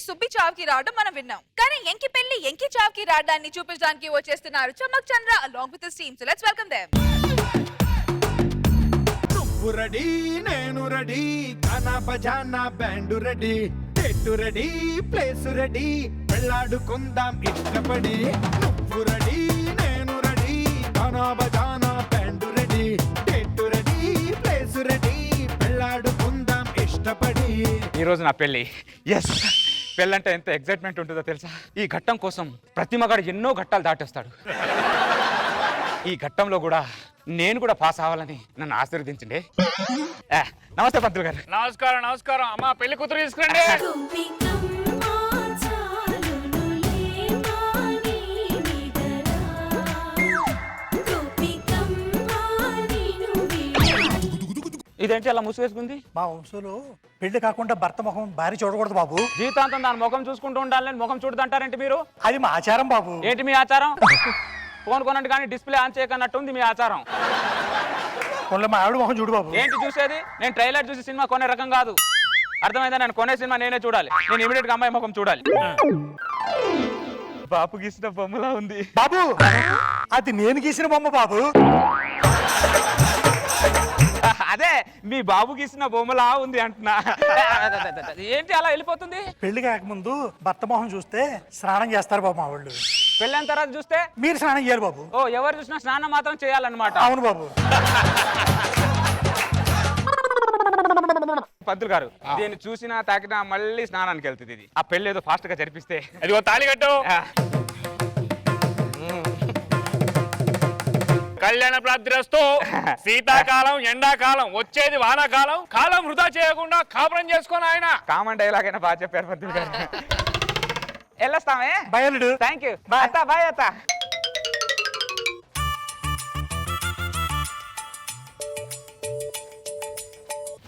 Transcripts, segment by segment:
సుబ్బి చావుకి రావడం మనం విన్నాం. కానీ ఎంకి పెళ్లి ఎంకి చావుకి రావడాన్ని చూపించడానికి వచ్చేస్తున్నారు చమక్ చంద్ర along with his team. So let's welcome them. నువ్వు రెడీ నేను రెడీ గానా బజానా band ready date ready place ready వెళ్ళాడుకుందాం ఇష్టపడి. నువ్వు రెడీ నేను రెడీ గానా బజానా band ready date ready place ready వెళ్ళాడుకుందాం ఇష్టపడి. ఈ రోజు నా పెళ్ళి. ఎస్, పెళ్ళంటే ఎంత ఎక్సైట్మెంట్ ఉంటుందో తెలుసా. ఈ ఘట్టం కోసం ప్రతి మగాడు ఎన్నో ఘట్టాలు దాటేస్తాడు. ఈ ఘట్టంలో కూడా నేను కూడా పాస్ అవ్వాలని నన్ను ఆశీర్వదించండి. నమస్తే పంతులు గారు. నమస్కారం నమస్కారం. అమ్మా పెళ్లి కూతురు తీసుకురండి. ఇదేంటి అలా ముసుగేసుకుంది? మా వంశంలో పెళ్లి కాకుండా భర్త ముఖం భార్య చూడకూడదు బాబు. జీవితాంతం దాని ముఖం చూసుకుంటూ ఉండాలని ముఖం చూడదంటారేంటి మీరు? అది మా ఆచారం బాబు. ఏంటి మీ ఆచారం? ఫోన్ కొనండి కానీ డిస్ప్లే ఆన్ చేయకన్నట్టు ఉంది మీ ఆచారం. ఫోన్లో మా ఆవిడ ముఖం చూడు బాబు. ఏంటి చూసేది? నేను ట్రైలర్ చూసి సినిమా కొనే రకం కాదు, అర్థమైందా? నేను కొనే సినిమా నేనే చూడాలి. నేను ఇమీడియట్ గా అమ్మాయి ముఖం చూడాలి. బాపు గీసిన బొమ్మలా ఉంది బాబు. అది నేను గీసిన బొమ్మ బాబు. అదే మీ బాబు గీసిన బొమ్మలా ఉంది అంటున్నా. ఏంటి అలా వెళ్ళిపోతుంది? పెళ్లి కాకముందు భర్త మొహం చూస్తే స్నానం చేస్తారు బాబు మా వాళ్ళు. పెళ్ళైన తర్వాత చూస్తే మీరు స్నానం చేయాలి బాబు. ఓ, ఎవరు చూసినా స్నానం మాత్రం చేయాలన్నమాట. అవును బాబు. పంతులు గారు, దీన్ని చూసినా తాకినా మళ్ళీ స్నానానికి వెళ్తుంది ఇది. ఆ పెళ్లి ఏదో ఫాస్ట్ గా జరిపిస్తే. అదిగో తాళి కట్టు. కళ్యాణ ప్రాప్తిరస్తు. శీతాకాలం ఎండాకాలం వచ్చేది వానాకాలం. కాలం వృధా చేయకుండా కాపురం చేసుకొని ఆయన. కామన్ డైలాగ్ అయినా బాగా చెప్పారు పంతులు గారు. వెళ్ళొస్తామే. బయలుడు. Thank you. అత్త బాయ్. అత్త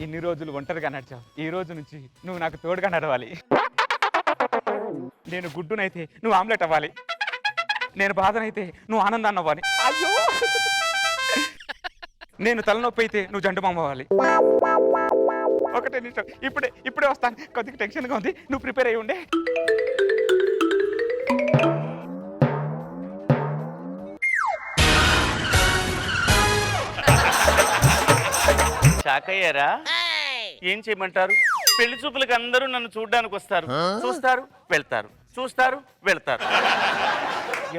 ఇన్ని రోజులు ఒంటరిగా నడిచావు, ఈ రోజు నుంచి నువ్వు నాకు తోడుగా నడవాలి. నేను గుడ్డునైతే నువ్వు ఆమ్లెట్ అవ్వాలి, నేను బాధనైతే నువ్వు ఆనందాన్ని అవ్వాలి. అయ్యో, నేను తలనొప్పి అయితే నువ్వు జండు మామ అవ్వాలి. ఒకటే నిమిషం, ఇప్పుడే వస్తాను. కొద్దిగా టెన్షన్గా ఉంది, నువ్వు ప్రిపేర్ అయ్యి ఉండే. షాక్ అయ్యారా? ఏం చేయమంటారు? పెళ్లి చూపులకు అందరూ నన్ను చూడ్డానికి వస్తారు, చూస్తారు వెళ్తారు, చూస్తారు వెళ్తారు.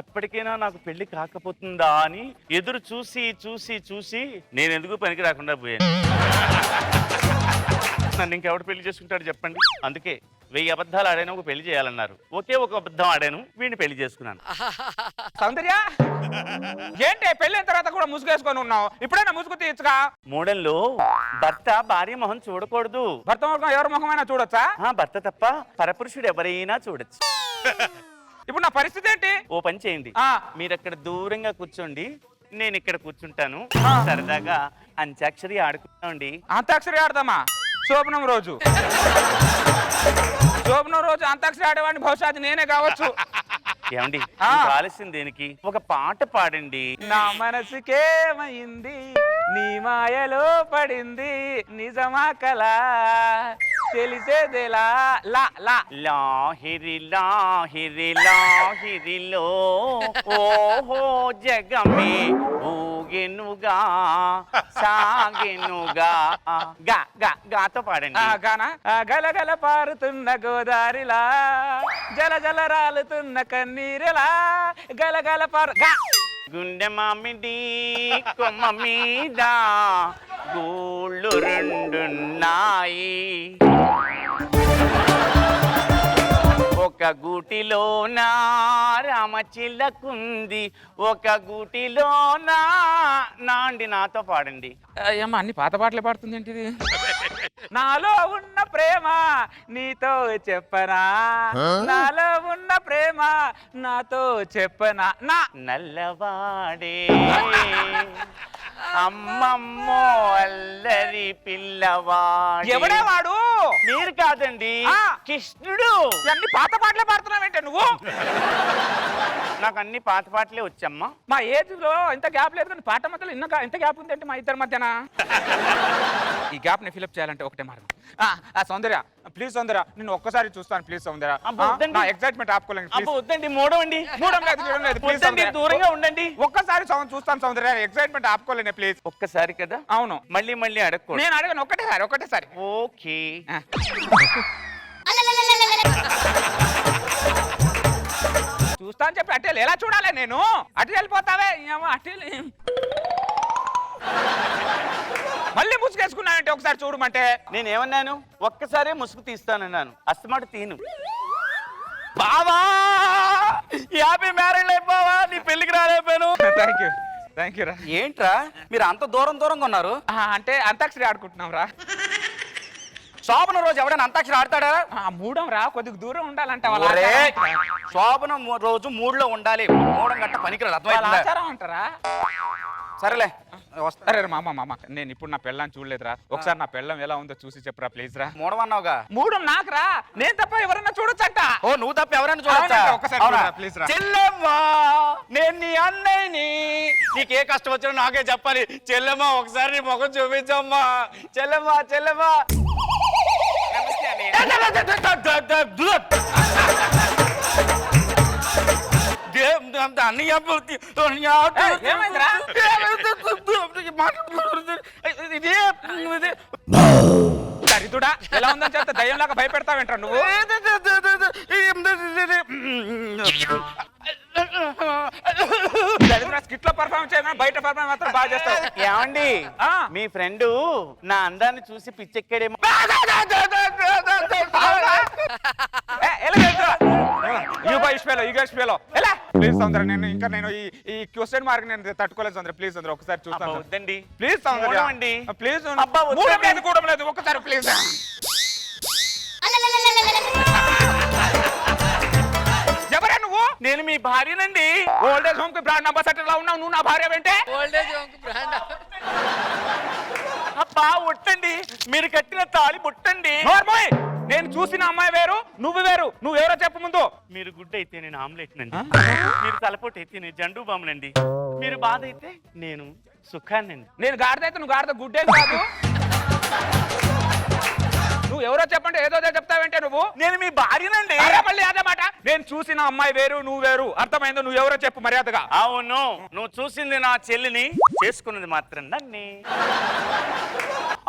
ఎప్పటికైనా నాకు పెళ్లి కాకపోతుందా అని ఎదురు చూసి చూసి చూసి నేను ఎందుకు పనికి రాకుండా పోయాను. నన్ను ఇంకెవడు పెళ్లి చేసుకుంటాడు చెప్పండి? అందుకే 1000 అబద్ధాలు ఆడాను, ఒక పెళ్లి చేయాలన్నారు. ఒకే ఒక అబద్ధం ఆడాను, వీడిని పెళ్లి చేసుకున్నాను. సౌందర్య, ఏంటి పెళ్ళైన తర్వాత కూడా ముసుగేసుకొని ఉన్నావు? ఇప్పుడైనా ముసుగు తీయచ్చుగా. మూడంలో భర్త భార్య మొహం చూడకూడదు. భర్త ముఖం ఎవరి ముఖమైనా చూడొచ్చా? భర్త తప్ప పరపురుషుడు ఎవరైనా చూడొచ్చు. ఇప్పుడు నా పరిస్థితి ఏంటి? ఓ పని చేయండి, మీరు అక్కడ దూరంగా కూర్చోండి, నేను ఇక్కడ కూర్చుంటాను. సరదాగా అంత్యాక్షరి ఆడుకుంటామండి. అంతాక్షరి ఆడదామా? శోభనం రోజు అంతాక్షరి ఆడేవాడిని బహుశా అది నేనే కావచ్చు. ఏమండి, ఆలస్యం దేనికి? ఒక పాట పాడండి. నా మనసుకేమైంది, నీ మాయలో పడింది, నిజమా కలా తెలిసేదేలా. లా లా లాహిరి లాహిరి లాహిరిలో ఓహో జగమే ఊగెనుగా సాగెనుగా. గా గా గాతో పాడండి. గానా? గలగల పారుతున్న గోదారిలా, జల జల రాలుతున్న కన్నీరులా, గలగల పారు. గుండె మామిడి కొమ్మ మీద గూళ్ళు రెండున్నాయి, ఒక గూటిలోన రామచిల్లకుంది, ఒక గూటిలోన నాండి. నాతో పాడండి. అమ్మ, అన్ని పాత పాటలే పాడుతుంది ఏంటిది? నాలో ఉన్న ప్రేమ నీతో చెప్పనా, నాలో ఉన్న ప్రేమ నాతో చెప్పనా. నా నల్లవాడే అమ్మమ్మో అల్లరి పిల్లవాడు. ఎవడే వాడు? మీరు కాదండి, కృష్ణుడు. అన్ని పాత పాటలే పాడుతున్నావేంటే నువ్వు? నా నాకు అన్ని పాత పాటలే వచ్చమ్మా. మా ఏజ్ లో ఇంత గ్యాప్ లేదు కానీ పాట మధ్యలో ఇంత గ్యాప్ ఉంది అంటే మా ఇద్దరి మధ్యన. ఈ గ్యాప్ ని ఫిల్అప్ చేయాలంటే ఒకటే మార్గం. సౌందర్య ప్లీజ్ సౌందర్య నిన్ను ఒక్కసారి చూస్తాను ప్లీజ్ సౌందర్య. అబ్బో, వద్దండి. నా ఎక్సైట్మెంట్ ఆపుకోలేండి అబ్బో వద్దండి, మూడవండి. మూడం లేదు చూడడం లేదు ప్లీజ్ వద్దండి, దూరంగా ఉండండి. ఒక్కసారి చూస్తాను సౌందర్య ఎక్సైట్మెంట్ ఆపుకోలేనే ప్లీజ్. ఒక్కసారి కదా, అవును మళ్ళీ మళ్ళీ అడగకూడదు. నేను అడగను ఒకటేసారి. ఓకే. చూస్తాను చెప్పి అటు ఎలా చూడాలి నేను? అటు వెళ్ళిపోతావే అటు మళ్ళీ ముసుగేసుకున్నానంటే ఒకసారి చూడమంటే. నేనేమన్నాను? ఒక్కసారే ముసుగు తీస్తానన్నాను, అస్తమాట తీను. బావా 50 మ్యారేజ్ అయిపోవా, నీ పెళ్లికి రాలేకపోయాను. థ్యాంక్ యూ రా. ఏంట్రా మీరు అంత దూరంగా ఉన్నారు? అంటే అంతాక్షరి ఆడుకుంటున్నాం రా. శోభన రోజు ఎవడైనా అంతాక్షరి ఆడతాడా? మూడం రా, కొద్దిగా దూరం ఉండాలంట శోభన రోజు మూడులో ఉండాలి, మూడం గట్ట పనికిరాదు. అర్థమైందా? ఆచారం అంటారా? సరేలే వస్తా. అరే మామ నేను ఇప్పుడు నా పెళ్ళాన్ని చూడలేదురా. ఒకసారి నా పెళ్ళం ఎలా ఉందో చూసి చెప్పరా ప్లీజ్ రా. మూడమన్నావుగా. మూడం నాకు రా, నేను తప్ప ఎవరన్నా చూడొచ్చట. ఓ నువ్వు తప్ప ఎవరైనా చూడొచ్చా? అవునంట, ఒక్కసారి అవునా? చూడరా, ప్లీజ్ రా. చెల్లెమ్మా నేను నీ అన్నయ్యని, నీకే కష్టం వచ్చినా నాకే చెప్పాలి. చెల్లెమ్మా ఒకసారి నీ ముఖం చూపించమ్మా. చెల్లెమ్మా చెల్లెమ్మా. దరిద్రుడా ఎలా ఉందని చెప్తే దయ్యంలాగా భయపెడతావేంట్రా నువ్వు? స్కిట్ లో పర్ఫార్మెన్స్ చేయమని బయట పర్ఫార్మెన్స్ మాత్రం బాగా చేస్తావు. ఏమండి మీ ఫ్రెండ్ నా అందాన్ని చూసి పిచ్చెక్కాడేమో. ప్లీజ్ సౌందర్య నేను ఈ క్వశ్చన్ మార్క్ నేను తట్టుకోలేదు సౌందర్య. ప్లీజ్ సౌందర్య ఒకసారి చూస్తాను. వద్దండి ప్లీజ్ సౌందర్య అండి. ప్లీజ్ అబ్బా, వద్దండి. కూడా లేదు ఒక్కసారి ప్లీజ్. ఎవరా నువ్వు? నేను మీ భార్యనండి. ఓల్డేజ్ హోమ్ కి బ్రాండ్ అంబాసిడర్ లా ఉన్నావు, నువ్వు నా భార్య వెంటే. ఓల్డేజ్ హోమ్ కి బ్రాండ్. అబ్బా ఒట్టండి, మీరు కట్టిన తాళి బుట్టండి. నేను చూసిన అమ్మాయి వేరు, నువ్వు వేరు. నువ్వెవరో చెప్పు ముందు. మీరు గుడ్డ అయితే నేను ఆమ్లెట్ నండి, మీరు తలపోటు అయితే నేను జండు బామునండి, మీరు బాధ అయితే నేను సుఖాన్నండి. నేను గాడిద అయితే నువ్వు గాడిద గుడ్డే కాదు. నువ్వు ఎవరో చెప్పంటే ఏదో చెప్తావంటే నువ్వు. నేను మీ భార్యనండి. మళ్ళీ అదే మాట. నేను చూసిన అమ్మాయి వేరు, నువ్వు వేరు. అర్థమైందో? నువ్వు ఎవరో చెప్పు మర్యాదగా. అవును, నువ్వు చూసింది నా చెల్లిని, చేసుకున్నది మాత్రం నన్ను.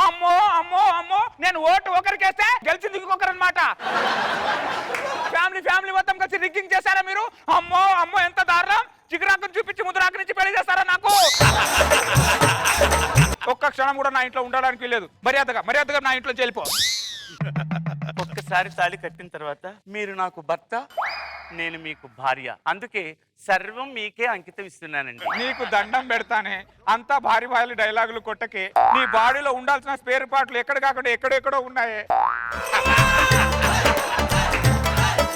అమ్మో అమ్మో అమ్మో, నేను ఓటు ఒకరికేస్తే గెలిచింది ఇంకొకరు అనమాట. ఫ్యామిలీ మొత్తం కలిసి రిగ్గింగ్ చేశారా మీరు? అమ్మో అమ్మో ఎంత దారుణం. చిగురాకుని చూపించి ముద్రాకు నుంచి పెళ్లి చేస్తారా నాకు? ఒక్క క్షణం కూడా నా ఇంట్లో ఉండడానికి లేదు. మర్యాదగా నా ఇంట్లో వెళ్ళిపో. ఒక్కసారి తాళి కట్టిన తర్వాత మీరు నాకు భర్త, నేను మీకు భార్య. అందుకే సర్వం మీకే అంకితం ఇస్తున్నానండి. నీకు దండం పెడతానే, అంతా భారీ భారీ డైలాగులు కొట్టకే. నీ బాడీలో ఉండాల్సిన స్పేర్ పార్ట్లు ఎక్కడ కాకుండా ఎక్కడెక్కడో ఉన్నాయే.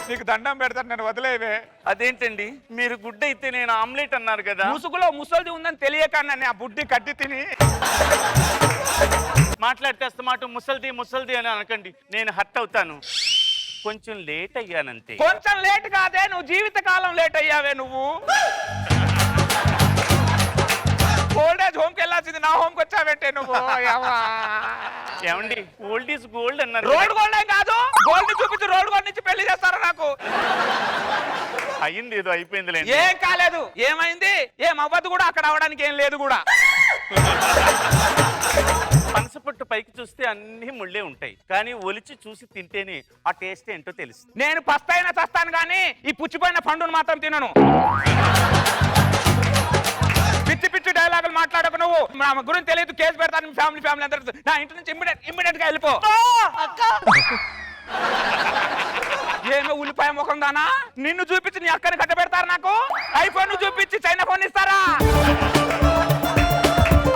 నీకు దండం పెడతాను, నేను వదిలేవే. అదేంటండి మీరు గుడ్డ అయితే నేను ఆమ్లెట్ అన్నారు కదా. ముసుగులో ముసల్ది ఉందని తెలియక నన్ను ఆ బుడ్డి కట్టి తిని మాట్లాడితే మాట ముసల్ది అని అనకండి, నేను హర్ట్ అవుతాను. కొంచెం లేట్ అయ్యానంతే. కొంచెం లేట్ కాదే, నువ్వు జీవితకాలం లేట్ అయ్యావే. నువ్వు ఓల్డేజ్ హోమ్ కి వెళ్ళాల్సింది నా హోమ్ కి వచ్చావంటే నువ్వు. ఏమండి ఓల్డ్ ఈజ్ గోల్డ్ అన్నారు. రోడ్ గోల్డ్ కాదు, గోల్డ్ చూపించి రోడ్ గోల్డ్ నుంచి పెళ్లి చేస్తారా నాకు? అయ్యింది ఏదో అయిపోయింది. ఏం కాలేదు. ఏమైంది? ఏం అవ్వదు కూడా, అక్కడ అవడానికి ఏం లేదు కూడా. పనసపొట్టు పైకి చూస్తే అన్ని ముళ్ళే ఉంటాయి, కానీ ఒలిచి చూసి తింటేనే ఆ టేస్ట్ ఏంటో తెలుస్తుంది. నేను పస్తైనా చస్తాను కానీ ఈ పుచ్చిపోయిన పండును మాత్రం తినను. పిచ్చి డైలాగులు మాట్లాడకు నువ్వు. నా గురించి తెలియదు, కేసు పెడతాను. ఫ్యామిలీ అందరూ నా ఇంటి నుంచి ఇమ్మీడియట్ గా వెళ్ళిపో. ఏమో ఉల్లిపాయ ముఖం దానా? నిన్ను చూపించి నీ అక్కని కట్ట పెడతారు నాకు. ఐఫోన్ చూపించి చైనా ఫోన్ ఇస్తారా?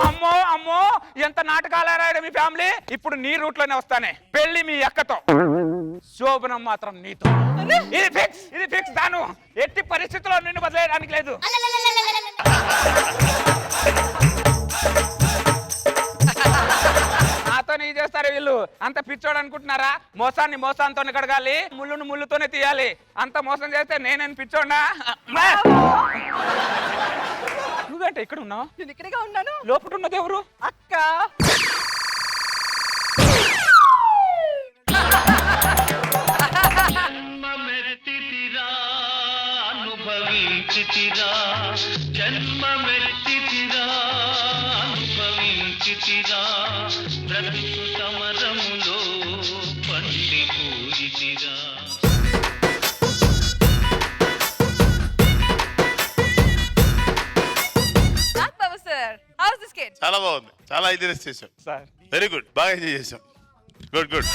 అమ్మో అమ్మో ఎంత నాటకాలు మీ ఫ్యామిలీ. ఇప్పుడు నీ రూట్ లోనే వస్తానే. పెళ్లి మీ అక్కతో, శోభనం మాత్రం నీతో. ఇది ఫిక్స్ దాను. ఎట్టి పరిస్థితుల్లో నిన్ను వదిలేయడానికి లేదు. నాతో నీ చేస్తారు వీళ్ళు. అంత పిచ్చోడ అనుకుంటున్నారా? మోసాన్ని మోసాంతోనే కడగాలి, ముళ్ళును ముళ్ళుతోనే తీయాలి. అంత మోసం చేస్తే నేనేం పిచ్చోడా? నువ్వేంటే ఇక్కడ ఉన్నావు? నేను ఇక్కడగా ఉన్నాను. లోపల ఉన్నది ఎవరు? అక్క. అనుభవించితిరా జన్మమెత్తితిరా అనుభవించితిరా బ్రతుకు సమరములో పండిపోయితిరా. బాబు సార్, హౌస్ దిస్ కిడ్? చాలా బాగుంది, చాలా ఐడియాస్ చేసాం సార్ వెరీ గుడ్, బాగా ఎంజాయ్ చేసాం. Good good.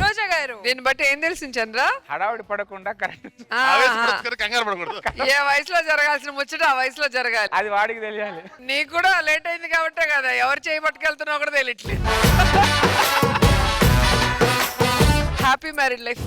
రోజా గారు, దీన్ని బట్టి ఏం తెలిసింది చంద్ర? హడావుడి పడకుండా కరెక్ట్. ఆవేశపడొద్దు, కంగారు పడకూడదు. ఏ వయసులో జరగాల్సిన ముచ్చట ఆ వయసులో జరగాలి. అది వాడికి తెలియాలి. నీకు కూడా లేట్ అయింది కాబట్టే కదా ఎవరు చేయి పట్టుకెళ్తున్నావు కూడా తెలియట్లేదు. Happy married life.